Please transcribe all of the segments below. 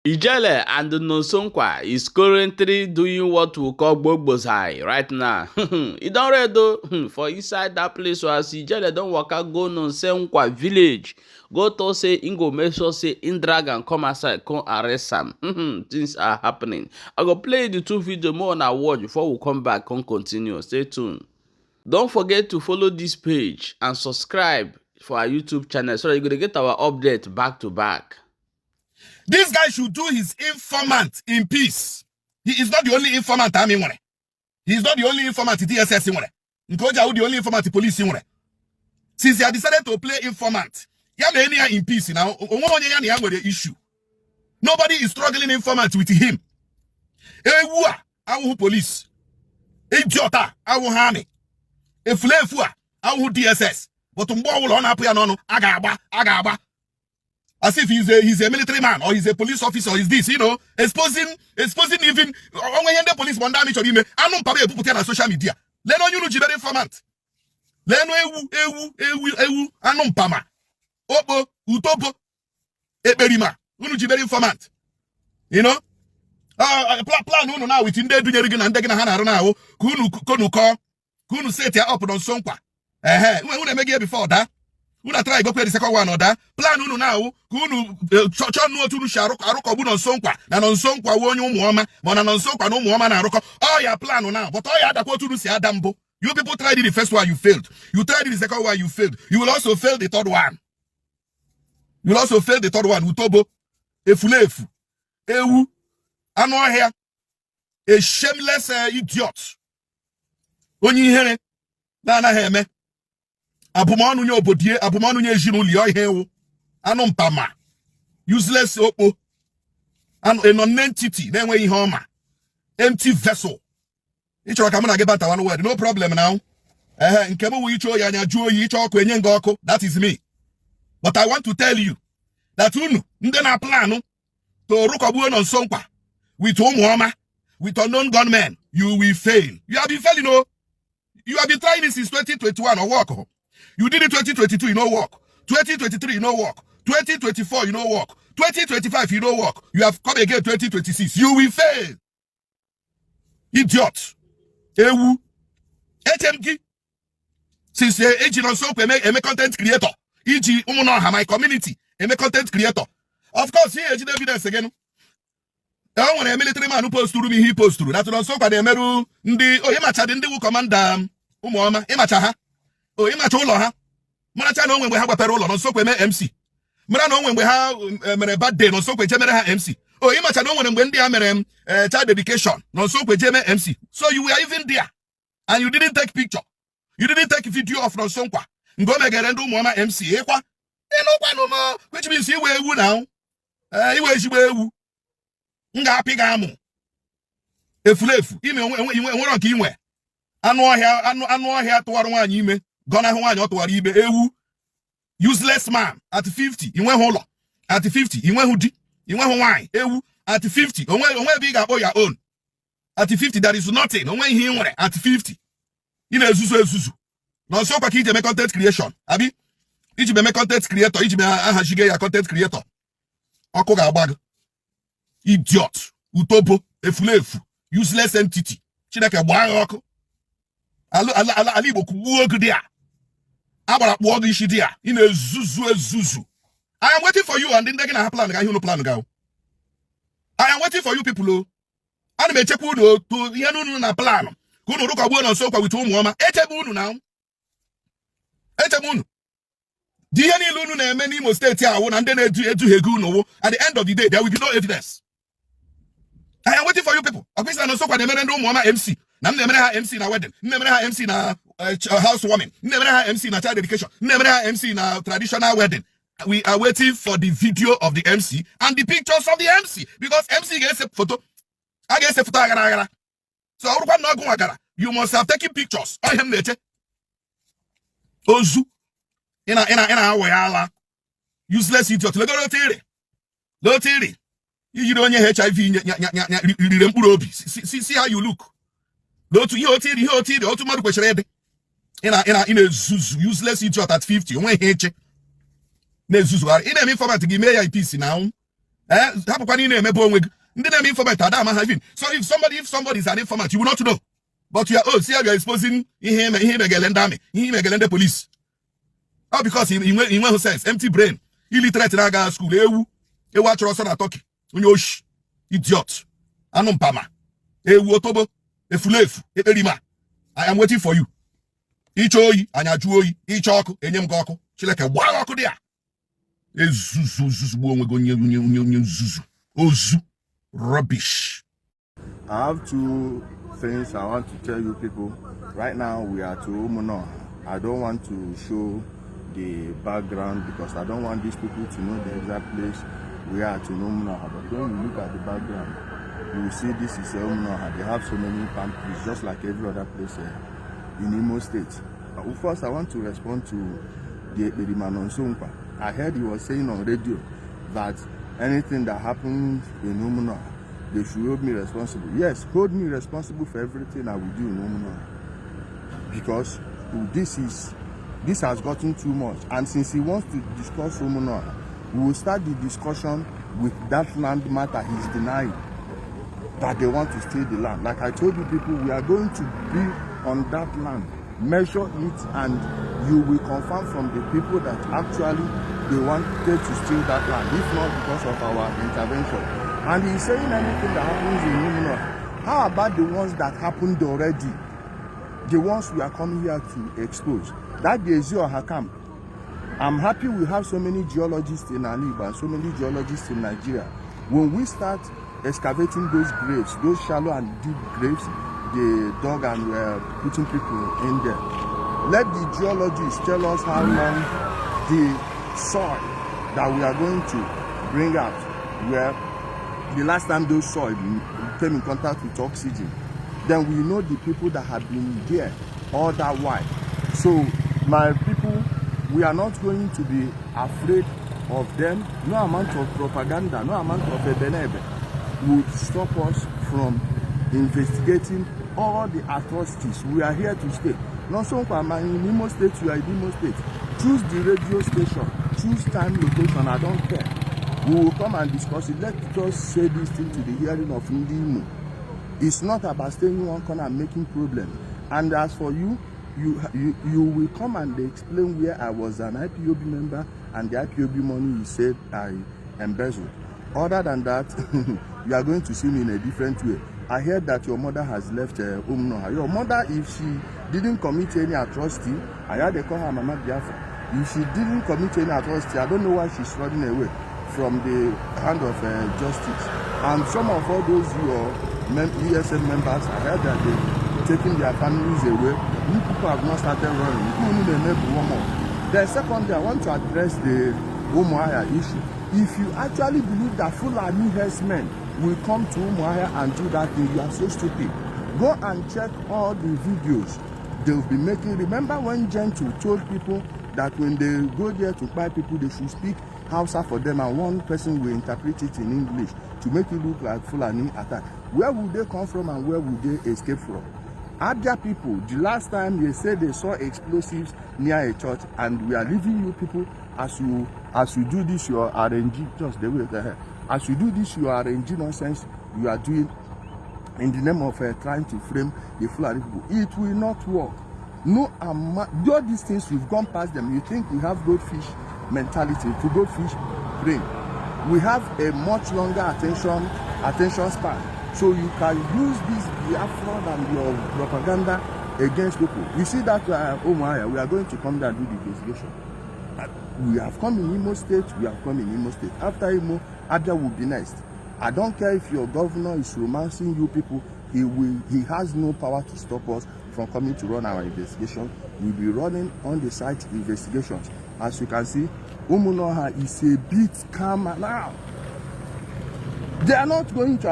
Ijele and Nonsonkwa is currently doing what we call Gbogbozai right now. He don read though for inside that place where as Ijele don waka go Nonsonkwa village. Go to say him go make sure say him drag and come outside, come arrest am. Things are happening. I go play the two video more on our watch before we come back, come continue. Stay tuned. Don't forget to follow this page and subscribe for our YouTube channel so that you're going to get our update back to back. This guy should do his informant in peace. He is not the only informant I mean. He is not the only informant DSS in one. Nkoja the only informant police in one. Since he had decided to play informant, he in peace now. The issue. Nobody is struggling informant with him. Awu police. Jota, awu army. Flefua, awu DSS. But agaba. As if he's a military man or he's a police officer or is this, exposing even when the police one damage or him. I don't put it on social media. Leno you know very informant. Leno ewu anon pama. Opo utopo eberima. Unu very informant. Plan unu now with inde dunye rigin and degina hana now. Kunu set ya up Nonsonkwa. Unu make here before that. Una try go play the second one or that. Plan unu now. Kunu no tunu sharuko aruko Nonsonkwa. Na Nonsonkwa wonyo muoma. Mona Nonsonkwa no muoma na aruko. Oh ya plan now. But oh ya da tunu si adambo. You people tried it the first one, you failed. You tried it the second one, you failed. You will also fail the third one. You will also fail the third one. Utobo. Efulefu. Ewu. Ano here. A shameless idiot. Onyi here. Na heme. Abumanu nye obodie, abumanu nye jinu liyo hewo. Anon pama. Useless opo. A non-entity. Then we homa. Empty vessel. Icho wakamuna gebata one word. No problem now. Nkemu icho yanya juo icho kwenye ngoko. That is me. But I want to tell you that unu ndena planu to rukobu Nonsonkwa with umuoma, with unknown gunmen, you will fail. You have been failing, You have been trying this since 2021 or work. You did it 2022, you know work. 2023, you know work. 2024, you know work. 2025, you know work. You have come again 2026. You will fail. Idiot. Ewu. HMG. Since Ijele Nonsonkwa a content creator. Iji umunoha my community. A content creator. Of course, here is evidence again. When a military man who posts to me, he posts through. That's Nonsonkwa de meru ndi imacha de ndi wu commander umuoma imacha ha. Imacha ulo ha. Manacha no when we have a parole Nonsonkwa me MC. Mara no when we have mere bad day Nonsonkwa jemere ha MC. Imacha no when they are child dedication Nonsonkwa jeme MC. So you were even there and you didn't take picture. You didn't take video of Nonsonkwa. Ngome gerendo umuoma MC ekwa. No more, which means you were now. You were nga piga amu efulefu ime nwere nke inwe anu ohia tụwara nwaanyị ime gona hụ nwaanyị ọtụwara ibe ewu useless man at 50 inwe hụ ụlọ at 50 inwe hụ di inwe hụ nwaanyị ewu at 50 onwe ebe ị ga-akpọ your own at 50 there is nothing onwe ihe ị nwere at 50 ị na-ezuzu Nonsonkwa ka ije me content creation abi iji me content creator iji me ahajige ya content creator ọkụ ga-agbago. Idiot, utobo, efulefu, useless entity. Chineke gbaa ọkụ. Ali Igbo kugbuo ogu dia. Agbara kpụọ ogu ishi dia. Ị na-ezuzu. I am waiting for you and ndị gị na ha plan ga ihe unu plan ga. I am waiting for you people. Ana m echekwa unu to ihe unu na plan. Ka unu rụkọgbuo Nonsonkwa with ụmụọma. Echebe unu na. Echebe unu. The ihe unu na-eme n'Imo State ahụ na ndị na-eduhie unu. At the end of the day, there will be no evidence. I am waiting for you people. Obviously, Nonsonkwa na-emere ndị ụmụọma MC. Na m na-emere ha MC na wedding. M na-emere ha MC na housewarming. M na-emere ha MC na child dedication. M na-emere ha MC na traditional wedding. We are waiting for the video of the MC and the pictures of the MC. Because MC ga-ese photo. A ga-ese photo agara. So, ọrụkwa na ọgụ agara. You must have taken pictures. Ọ ihe m na-eche. Ozu. Ina awo ya ala. Useless idiot. Lotiri. You don't HIV rire mkpụrụ obi. See how you look. Lotu ihe otiri otu mmadụ kwesịrị ịdị. Ina ezuzu useless idiot at 50. Onwe ihe eche. Na ezuzu ara. Ina eme format gị mee ya peace now. So if somebody is an informant, you will not know. But you are exposing him police. All because he who says empty brain, illiterate in school, watch Rosa talking. Idiot. Anumpama. Otobo. Efulefu. Eperima. I am waiting for you. Ichoi, Anyajuoi, Ichoko, Enyem Goko. She like a wako there. Rubbish. I have two things I want to tell you people. Right now we are to Umunoha. I don't want to show the background because I don't want these people to know the exact place we are to Umunoha. But when you look at the background, you will see this is Umunoha. They have so many palm trees, just like every other place in Imo State. First, I want to respond to the Nonsonkwa. I heard he was saying on radio that anything that happens in Umunoha, they should hold me responsible. Yes, hold me responsible for everything I will do in Umunoha. Because this has gotten too much. And since he wants to discuss Umunoha, we will start the discussion with that land matter he's denying, that they want to steal the land. Like I told you people, we are going to be on that land, measure it, and you will confirm from the people that actually they wanted to steal that land, if not because of our intervention. And he's saying anything that happens in Umunoha. How about the ones that happened already? The ones we are coming here to expose. That is your Hakam. I'm happy we have so many geologists in Aliba and so many geologists in Nigeria. When we start excavating those graves, those shallow and deep graves, they dug and were putting people in there. Let the geologists tell us how long the soil that we are going to bring out, where the last time those soil came in contact with oxygen, then we know the people that have been there all that while. So my people, we are not going to be afraid of them. No amount of propaganda, no amount of ebenebe would stop us from investigating all the atrocities. We are here to stay. Nonsonkwa, in Imo State, you are in Imo State. Choose the radio station, choose time, location, I don't care. We will come and discuss it. Let's just say this thing to the hearing of Ndimo. It's not about staying in one corner and making problems. And as for you, you will come and explain where I was an IPOB member and the IPOB money you said I embezzled. Other than that, you are going to see me in a different way. I heard that your mother has left Umunoha. Your mother, if she didn't commit any atrocity, I had to call her Mama Biafra. If she didn't commit any atrocity, I don't know why she's running away from the hand of justice. And some of all those your ESM members, I heard that they're taking their families away. You people have not started running. You need a neighbor one more. Then secondly, I want to address the Umuahia issue. If you actually believe that Fulani herdsmen will come to Umuahia and do that thing, you are so stupid. Go and check all the videos they'll be making. Remember when Gentle told people that when they go there to buy people, they should speak Hausa for them, and one person will interpret it in English to make it look like Fulani attack. Where would they come from and where would they escape from? Abia people, the last time they said they saw explosives near a church, and we are leaving you people as you do this your RNG, just the way ahead. As you do this your RNG nonsense you are doing in the name of trying to frame the Fulani people. It will not work. No amount, all these things we've gone past them. You think we have goldfish mentality, to goldfish brain. We have a much longer attention span. So you can use this Biafra and your propaganda against people. You see that Umuahia, we are going to come there and do the investigation. We have come in Imo State, After Imo, Abia will be next. I don't care if your governor is romancing you people, he has no power to stop us from coming to run our investigation. We'll be running on the site investigations. As you can see, Umunoha is a bit calmer now. They are not going to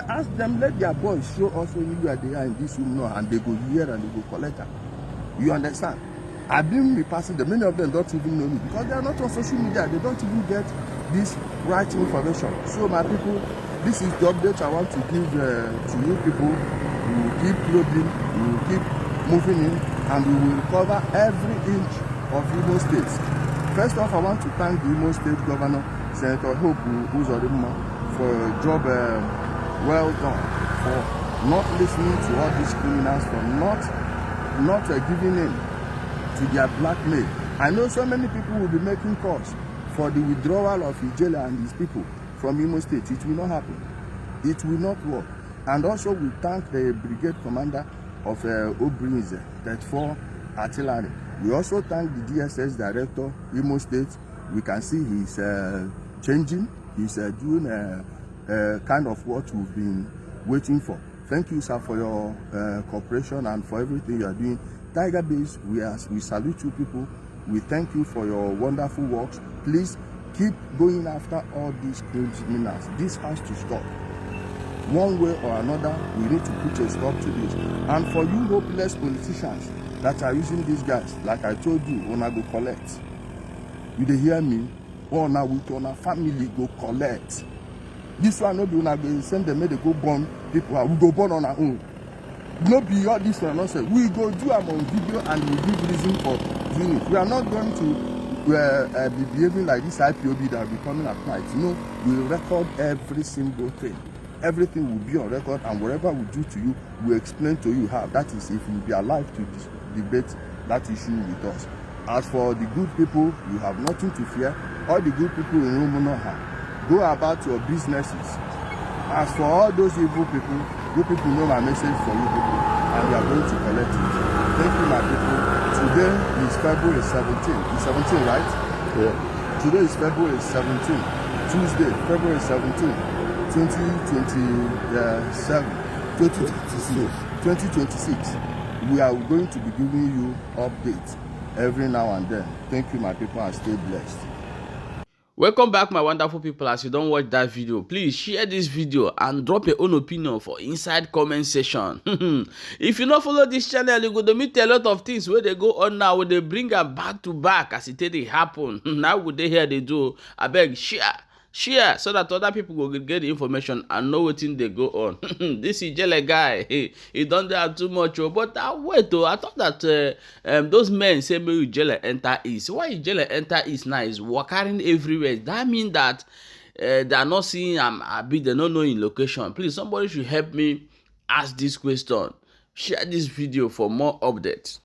ask them, let their boys show us where they are in this Umunoha, and they go here and they go collect them. You understand? I've been passing them, many of them don't even know me because they are not on social media. They don't even get this right information. So my people, this is the update I want to give to you people. We will keep probing, we will keep moving in, and we will cover every inch of Imo State. First off, I want to thank the Imo State governor Senator Hope Uzodinma for a job well done, for not listening to all these criminals, for not giving in to their blackmail. I know so many people will be making calls for the withdrawal of Ijele and his people from Imo State. It will not happen. It will not work. And also we thank the brigade commander of Årrëst 34 artillery. We also thank the DSS director, Imo State. We can see he's changing. He's doing kind of what we've been waiting for. Thank you, sir, for your cooperation and for everything you are doing. Tiger Base, we salute you people. We thank you for your wonderful works. Please keep going after all these criminals. This has to stop. One way or another, we need to put a stop to this. And for you hopeless politicians that are using these guys, like I told you, una go collect. You dey hear me? Or now with una family go collect. This one no be una go send them, make they go burn people. We go burn on our own. No be all this one nonsense. We go do them on video and we give reason for doing it. We are not going to be behaving like this IPOB that will be coming at night. No, we record every single thing. Everything will be on record, and whatever we do to you, we explain to you how. That is if you be alive to debate that issue with us. As for the good people, you have nothing to fear. All the good people in Nonsonkea, go about your businesses. As for all those evil people, you people know my message for you people, and we are going to collect it. Thank you, my people. Today is February 17th. It's 17, right? Yeah. Today is February 17th. Tuesday, February 17th. 2026. We are going to be giving you updates every now and then. Thank you, my people, and stay blessed. Welcome back, my wonderful people. As you don't watch that video, please share this video and drop your own opinion for inside comment section. If you not follow this channel, you go to meet a lot of things where they go on now, where they bring them back to back as it did happen. Now would they hear they do? I beg share so that other people will get the information and know what thing they go on. This Ijele guy, he don't do too much. But wait though, I thought that those men say maybe Ijele enter east. Why Ijele enter east now is walking everywhere? That mean that they are not seeing they don't know in location. Please, somebody should help me ask this question. Share this video for more updates.